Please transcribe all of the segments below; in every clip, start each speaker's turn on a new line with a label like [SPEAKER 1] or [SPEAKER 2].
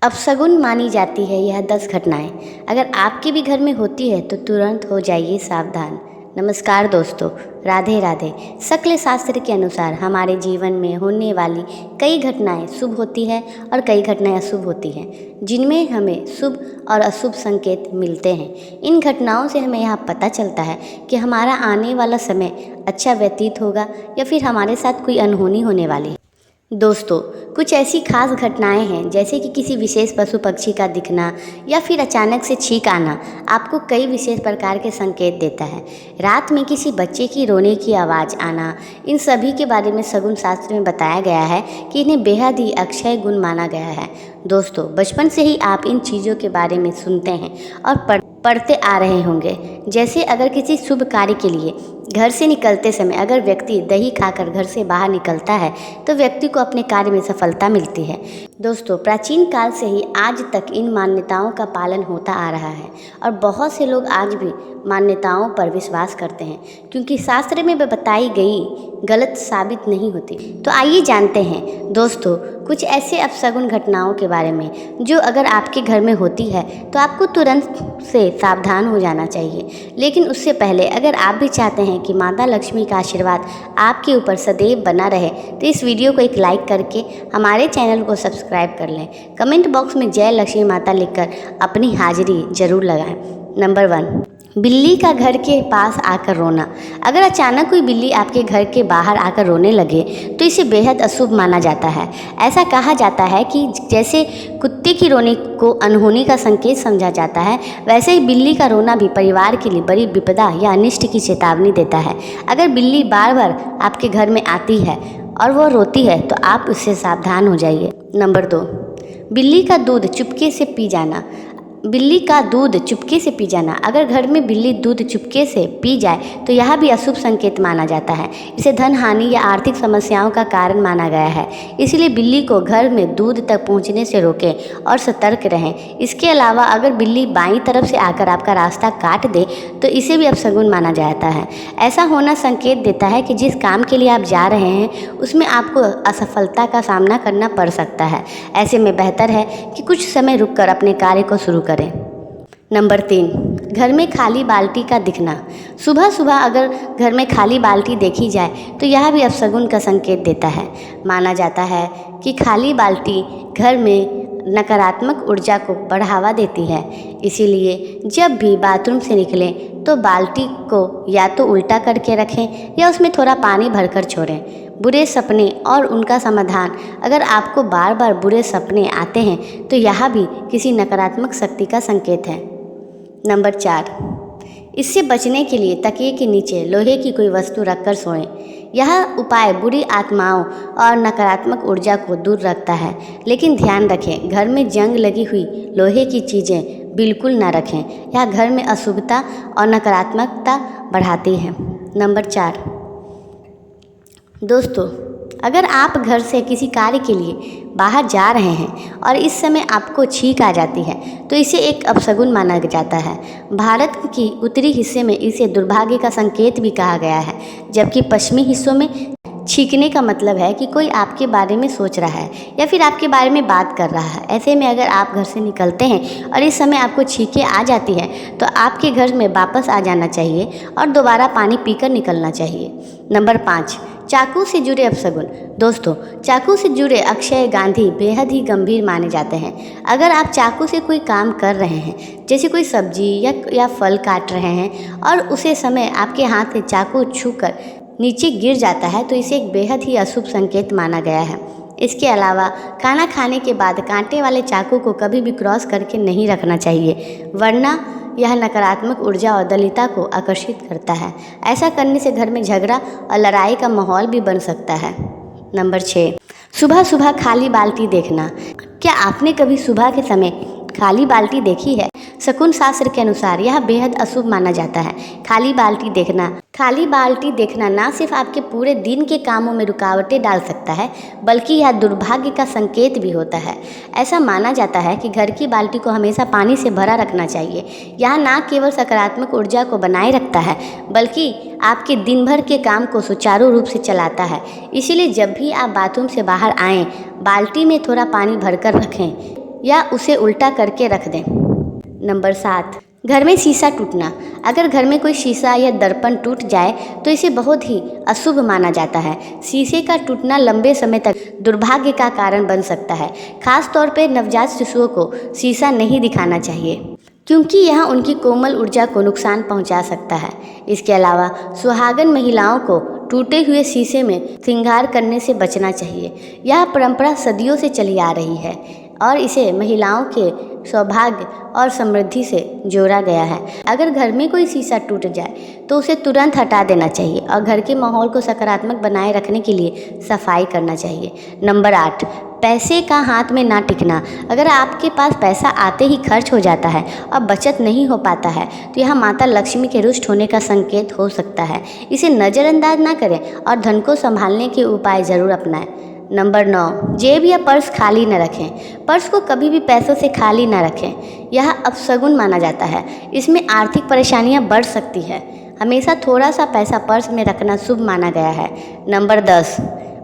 [SPEAKER 1] अपशगुन मानी जाती है यह 10 घटनाएं। अगर आपके भी घर में होती है तो तुरंत हो जाइए सावधान। नमस्कार दोस्तों, राधे राधे। शक्ल शास्त्र के अनुसार हमारे जीवन में होने वाली कई घटनाएं शुभ होती है और कई घटनाएं अशुभ होती हैं, जिनमें हमें शुभ और अशुभ संकेत मिलते हैं। इन घटनाओं से हमें यह पता चलता है कि हमारा आने वाला समय अच्छा व्यतीत होगा या फिर हमारे साथ कोई अनहोनी होने वाली है। दोस्तों, कुछ ऐसी खास घटनाएं हैं जैसे कि किसी विशेष पशु पक्षी का दिखना या फिर अचानक से छींक आना आपको कई विशेष प्रकार के संकेत देता है। रात में किसी बच्चे की रोने की आवाज़ आना, इन सभी के बारे में शगुन शास्त्र में बताया गया है कि इन्हें बेहद ही अक्षय गुण माना गया है। दोस्तों, बचपन से ही आप इन चीज़ों के बारे में सुनते हैं और पढ़ते आ रहे होंगे। जैसे अगर किसी शुभ कार्य के लिए घर से निकलते समय अगर व्यक्ति दही खाकर घर से बाहर निकलता है तो व्यक्ति को अपने कार्य में सफलता मिलती है। दोस्तों, प्राचीन काल से ही आज तक इन मान्यताओं का पालन होता आ रहा है और बहुत से लोग आज भी मान्यताओं पर विश्वास करते हैं, क्योंकि शास्त्र में बताई गई गलत साबित नहीं होती। तो आइए जानते हैं दोस्तों कुछ ऐसे अपशगुन घटनाओं के बारे में जो अगर आपके घर में होती है तो आपको तुरंत से सावधान हो जाना चाहिए। लेकिन उससे पहले अगर आप भी चाहते हैं कि माता लक्ष्मी का आशीर्वाद आपके ऊपर सदैव बना रहे तो इस वीडियो को एक लाइक करके हमारे चैनल को सब्सक्राइब कर लें। कमेंट बॉक्स में जय लक्ष्मी माता लिखकर अपनी हाजिरी जरूर लगाएं। नंबर 1, बिल्ली का घर के पास आकर रोना। अगर अचानक कोई बिल्ली आपके घर के बाहर आकर रोने लगे तो इसे बेहद अशुभ माना जाता है। ऐसा कहा जाता है कि जैसे कुत्ते की रोने को अनहोनी का संकेत समझा जाता है, वैसे ही बिल्ली का रोना भी परिवार के लिए बड़ी विपदा या अनिष्ट की चेतावनी देता है। अगर बिल्ली बार बार आपके घर में आती है और वह रोती है तो आप उससे सावधान हो जाइए। नंबर 2, बिल्ली का दूध चुपके से पी जाना। बिल्ली का दूध चुपके से पी जाना। अगर घर में बिल्ली दूध चुपके से पी जाए तो यह भी अशुभ संकेत माना जाता है। इसे धन हानि या आर्थिक समस्याओं का कारण माना गया है। इसलिए बिल्ली को घर में दूध तक पहुंचने से रोकें और सतर्क रहें। इसके अलावा अगर बिल्ली बाईं तरफ से आकर आपका रास्ता काट दे तो इसे भी अपशगुन माना जाता है। ऐसा होना संकेत देता है कि जिस काम के लिए आप जा रहे हैं उसमें आपको असफलता का सामना करना पड़ सकता है। ऐसे में बेहतर है कि कुछ समय रुककर अपने कार्य को शुरू करें। नंबर 3, घर में खाली बाल्टी का दिखना। सुबह सुबह अगर घर में खाली बाल्टी देखी जाए तो यह भी अपशगुन का संकेत देता है। माना जाता है कि खाली बाल्टी घर में नकारात्मक ऊर्जा को बढ़ावा देती है। इसीलिए जब भी बाथरूम से निकलें तो बाल्टी को या तो उल्टा करके रखें या उसमें थोड़ा पानी भरकर छोड़ें। बुरे सपने और उनका समाधान। अगर आपको बार बार बुरे सपने आते हैं तो यह भी किसी नकारात्मक शक्ति का संकेत है। नंबर 4, इससे बचने के लिए तकिए के नीचे लोहे की कोई वस्तु रखकर सोएं। यह उपाय बुरी आत्माओं और नकारात्मक ऊर्जा को दूर रखता है। लेकिन ध्यान रखें, घर में जंग लगी हुई लोहे की चीज़ें बिल्कुल न रखें। यह घर में अशुभता और नकारात्मकता बढ़ाती है। नंबर 4, दोस्तों, अगर आप घर से किसी कार्य के लिए बाहर जा रहे हैं और इस समय आपको छींक आ जाती है तो इसे एक अपशगुन माना जाता है। भारत की उत्तरी हिस्से में इसे दुर्भाग्य का संकेत भी कहा गया है, जबकि पश्चिमी हिस्सों में छींकने का मतलब है कि कोई आपके बारे में सोच रहा है या फिर आपके बारे में बात कर रहा है। ऐसे में अगर आप घर से निकलते हैं और इस समय आपको छींकें आ जाती है तो आपके घर में वापस आ जाना चाहिए और दोबारा पानी पीकर निकलना चाहिए। नंबर 5, चाकू से जुड़े अपशगुन। दोस्तों, चाकू से जुड़े अक्षय गांधी बेहद ही गंभीर माने जाते हैं। अगर आप चाकू से कोई काम कर रहे हैं, जैसे कोई सब्जी या फल काट रहे हैं और उसे समय आपके हाथ से चाकू छूकर नीचे गिर जाता है तो इसे एक बेहद ही अशुभ संकेत माना गया है। इसके अलावा खाना खाने के बाद कांटे वाले चाकू को कभी भी क्रॉस करके नहीं रखना चाहिए, वरना यह नकारात्मक ऊर्जा और दलिता को आकर्षित करता है। ऐसा करने से घर में झगड़ा और लड़ाई का माहौल भी बन सकता है। नंबर 6, सुबह सुबह खाली बाल्टी देखना। क्या आपने कभी सुबह के समय खाली बाल्टी देखी है? शकुन शास्त्र के अनुसार यह बेहद अशुभ माना जाता है। खाली बाल्टी देखना न सिर्फ आपके पूरे दिन के कामों में रुकावटें डाल सकता है, बल्कि यह दुर्भाग्य का संकेत भी होता है। ऐसा माना जाता है कि घर की बाल्टी को हमेशा पानी से भरा रखना चाहिए। यह न केवल सकारात्मक ऊर्जा को बनाए रखता है, बल्कि आपके दिन भर के काम को सुचारू रूप से चलाता है। इसीलिए जब भी आप बाथरूम से बाहर आएँ, बाल्टी में थोड़ा पानी भरकर रखें। या उसे उल्टा करके रख दें। नंबर 7, घर में शीशा टूटना। अगर घर में कोई शीशा या दर्पण टूट जाए तो इसे बहुत ही अशुभ माना जाता है। शीशे का टूटना लंबे समय तक दुर्भाग्य का कारण बन सकता है। खास तौर पर नवजात शिशुओं को शीशा नहीं दिखाना चाहिए, क्योंकि यह उनकी कोमल ऊर्जा को नुकसान पहुंचा सकता है। इसके अलावा सुहागन महिलाओं को टूटे हुए शीशे में श्रृंगार करने से बचना चाहिए। यह परंपरा सदियों से चली आ रही है और इसे महिलाओं के सौभाग्य और समृद्धि से जोड़ा गया है। अगर घर में कोई शीशा टूट जाए तो उसे तुरंत हटा देना चाहिए और घर के माहौल को सकारात्मक बनाए रखने के लिए सफाई करना चाहिए। नंबर 8, पैसे का हाथ में ना टिकना। अगर आपके पास पैसा आते ही खर्च हो जाता है और बचत नहीं हो पाता है तो यह माता लक्ष्मी के रुष्ट होने का संकेत हो सकता है। इसे नज़रअंदाज ना करें और धन को संभालने के उपाय ज़रूर अपनाएं। नंबर 9, जेब या पर्स खाली न रखें। पर्स को कभी भी पैसों से खाली न रखें, यह अपशगुन माना जाता है। इसमें आर्थिक परेशानियां बढ़ सकती है। हमेशा थोड़ा सा पैसा पर्स में रखना शुभ माना गया है। नंबर 10,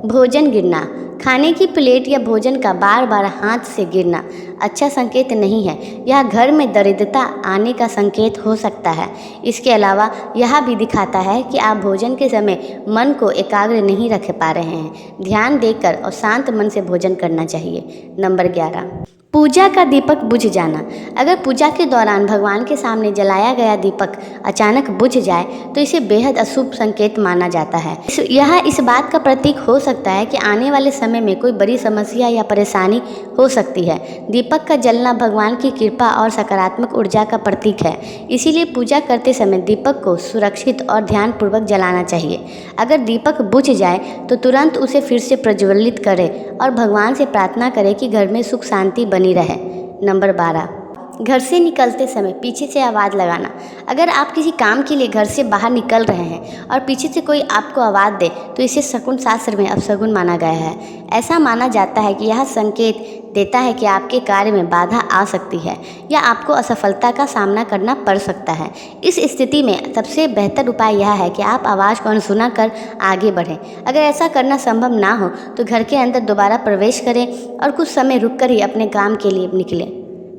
[SPEAKER 1] भोजन गिरना। खाने की प्लेट या भोजन का बार बार हाथ से गिरना अच्छा संकेत नहीं है। यह घर में दरिद्रता आने का संकेत हो सकता है। इसके अलावा यह भी दिखाता है कि आप भोजन के समय मन को एकाग्र नहीं रख पा रहे हैं। ध्यान देकर और शांत मन से भोजन करना चाहिए। नंबर 11, पूजा का दीपक बुझ जाना। अगर पूजा के दौरान भगवान के सामने जलाया गया दीपक अचानक बुझ जाए तो इसे बेहद अशुभ संकेत माना जाता है। यह इस बात का प्रतीक हो सकता है कि आने वाले समय में कोई बड़ी समस्या या परेशानी हो सकती है। दीपक का जलना भगवान की कृपा और सकारात्मक ऊर्जा का प्रतीक है। इसीलिए पूजा करते समय दीपक को सुरक्षित और ध्यानपूर्वक जलाना चाहिए। अगर दीपक बुझ जाए तो तुरंत उसे फिर से प्रज्वलित करें और भगवान से प्रार्थना करें कि घर में सुख शांति बनी रहे। नंबर 12, घर से निकलते समय पीछे से आवाज़ लगाना। अगर आप किसी काम के लिए घर से बाहर निकल रहे हैं और पीछे से कोई आपको आवाज़ दे तो इसे शकुन शास्त्र में अपशगुन माना गया है। ऐसा माना जाता है कि यह संकेत देता है कि आपके कार्य में बाधा आ सकती है या आपको असफलता का सामना करना पड़ सकता है। इस स्थिति में सबसे बेहतर उपाय यह है कि आप आवाज़ को अनसुना कर आगे बढ़ें। अगर ऐसा करना संभव ना हो तो घर के अंदर दोबारा प्रवेश करें और कुछ समय रुककर ही अपने काम के लिए निकलें।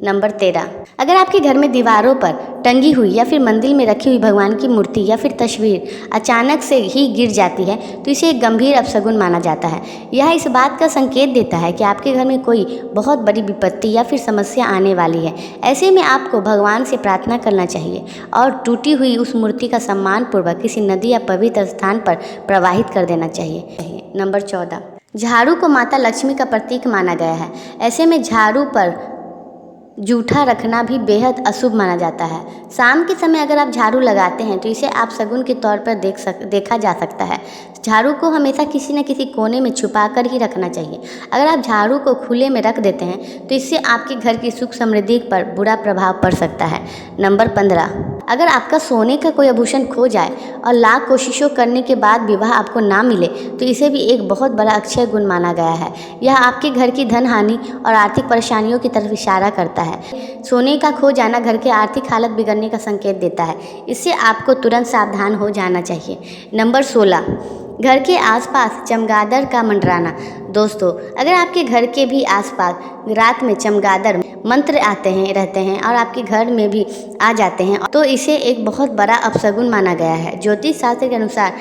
[SPEAKER 1] नंबर 13, अगर आपके घर में दीवारों पर टंगी हुई या फिर मंदिर में रखी हुई भगवान की मूर्ति या फिर तस्वीर अचानक से ही गिर जाती है तो इसे एक गंभीर अपशगुन माना जाता है। यह इस बात का संकेत देता है कि आपके घर में कोई बहुत बड़ी विपत्ति या फिर समस्या आने वाली है। ऐसे में आपको भगवान से प्रार्थना करना चाहिए और टूटी हुई उस मूर्ति का सम्मानपूर्वक किसी नदी या पवित्र स्थान पर प्रवाहित कर देना चाहिए। नंबर 14, झाड़ू को माता लक्ष्मी का प्रतीक माना गया है। ऐसे में झाड़ू पर जूठा रखना भी बेहद अशुभ माना जाता है। शाम के समय अगर आप झाड़ू लगाते हैं तो इसे आप शगुन के तौर पर देखा जा सकता है। झाड़ू को हमेशा किसी न किसी कोने में छुपा कर ही रखना चाहिए। अगर आप झाड़ू को खुले में रख देते हैं तो इससे आपके घर की सुख समृद्धि पर बुरा प्रभाव पड़ सकता है। नंबर 15, अगर आपका सोने का कोई आभूषण खो जाए और लाख कोशिशों करने के बाद विवाह आपको ना मिले तो इसे भी एक बहुत बड़ा अक्षय गुण माना गया है। यह आपके घर की धन हानि और आर्थिक परेशानियों की तरफ इशारा करता है। सोने का खो जाना घर के आर्थिक हालत बिगड़ने का संकेत देता है। इससे आपको तुरंत सावधान हो जाना चाहिए। नंबर 16, घर के आसपास चमगादड़ का मंडराना। दोस्तों, अगर आपके घर के भी आसपास रात में चमगादड़ मंत्र रहते हैं और आपके घर में भी आ जाते हैं तो इसे एक बहुत बड़ा अपशगुन माना गया है। ज्योतिष शास्त्र के अनुसार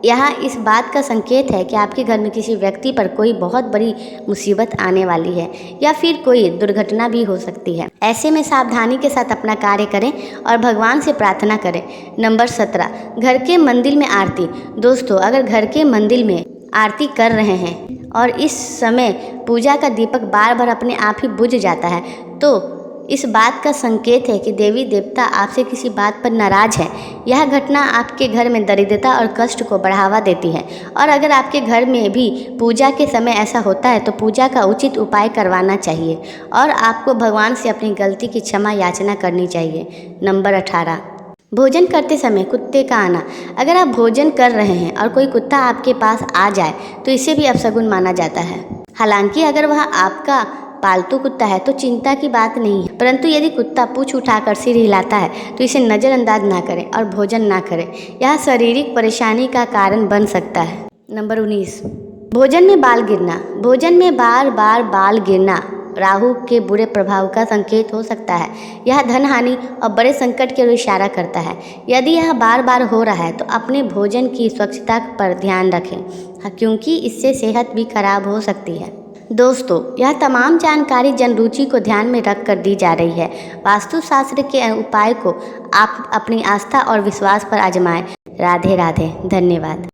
[SPEAKER 1] यह इस बात का संकेत है कि आपके घर में किसी व्यक्ति पर कोई बहुत बड़ी मुसीबत आने वाली है या फिर कोई दुर्घटना भी हो सकती है। ऐसे में सावधानी के साथ अपना कार्य करें और भगवान से प्रार्थना करें। नंबर 17, घर के मंदिर में आरती। दोस्तों, अगर घर के मंदिर में आरती कर रहे हैं और इस समय पूजा का दीपक बार बार अपने आप ही बुझ जाता है तो इस बात का संकेत है कि देवी देवता आपसे किसी बात पर नाराज है। यह घटना आपके घर में दरिद्रता और कष्ट को बढ़ावा देती है और अगर आपके घर में भी पूजा के समय ऐसा होता है तो पूजा का उचित उपाय करवाना चाहिए और आपको भगवान से अपनी गलती की क्षमा याचना करनी चाहिए। नंबर 18, भोजन करते समय कुत्ते का आना। अगर आप भोजन कर रहे हैं और कोई कुत्ता आपके पास आ जाए तो इसे भी अपशगुन माना जाता है। हालांकि अगर वह आपका पालतू कुत्ता है तो चिंता की बात नहीं है, परंतु यदि कुत्ता पूंछ उठाकर सिर हिलाता है तो इसे नज़रअंदाज ना करें और भोजन ना करें। यह शारीरिक परेशानी का कारण बन सकता है। नंबर 19, भोजन में बाल गिरना। भोजन में बार बार बाल गिरना राहु के बुरे प्रभाव का संकेत हो सकता है। यह धन हानि और बड़े संकट की ओर इशारा करता है। यदि यह बार बार हो रहा है तो अपने भोजन की स्वच्छता पर ध्यान रखें, क्योंकि इससे सेहत भी खराब हो सकती है। दोस्तों, यह तमाम जानकारी जनरुचि को ध्यान में रख कर दी जा रही है। वास्तुशास्त्र के उपाय को आप अपनी आस्था और विश्वास पर आजमाएं। राधे राधे, धन्यवाद।